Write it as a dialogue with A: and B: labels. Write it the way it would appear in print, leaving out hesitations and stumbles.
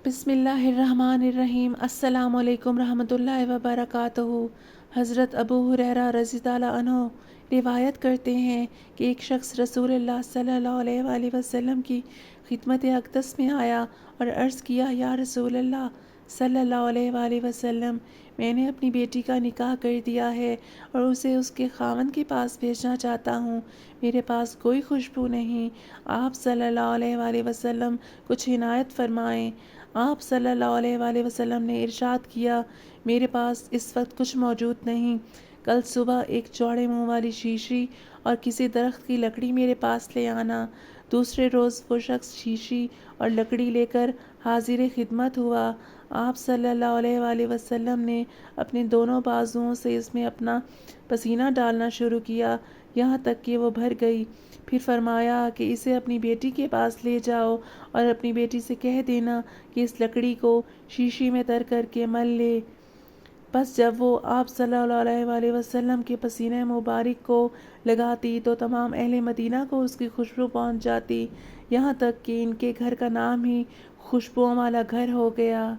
A: بسم اللہ الرحمن الرحیم۔ السلام علیکم رحمۃ اللہ وبرکاتہ۔ حضرت ابو ہریرہ رضی اللہ عنہ روایت کرتے ہیں کہ ایک شخص رسول اللہ صلی اللہ علیہ وآلہ وسلم کی خدمت اقدس میں آیا اور عرض کیا، یا رسول اللہ صلی اللہ علیہ وآلہ وسلم، میں نے اپنی بیٹی کا نکاح کر دیا ہے اور اسے اس کے خاوند کے پاس بھیجنا چاہتا ہوں۔ میرے پاس کوئی خوشبو نہیں، آپ صلی اللہ علیہ وآلہ وسلم کچھ عنایت فرمائیں۔ آپ صلی اللہ علیہ وآلہ وسلم نے ارشاد کیا، میرے پاس اس وقت کچھ موجود نہیں، کل صبح ایک چوڑے منہ والی شیشی اور کسی درخت کی لکڑی میرے پاس لے آنا۔ دوسرے روز وہ شخص شیشی اور لکڑی لے کر حاضر خدمت ہوا۔ آپ صلی اللہ علیہ وآلہ وسلم نے اپنے دونوں بازوؤں سے اس میں اپنا پسینہ ڈالنا شروع کیا یہاں تک کہ وہ بھر گئی۔ پھر فرمایا کہ اسے اپنی بیٹی کے پاس لے جاؤ اور اپنی بیٹی سے کہہ دینا کہ اس لکڑی کو شیشی میں تر کر کے مل لے۔ بس جب وہ آپ صلی اللہ علیہ وآلہ وسلم کے پسینہ مبارک کو لگاتی تو تمام اہل مدینہ کو اس کی خوشبو پہنچ جاتی، یہاں تک کہ ان کے گھر کا نام ہی خوشبوؤں والا گھر ہو گیا۔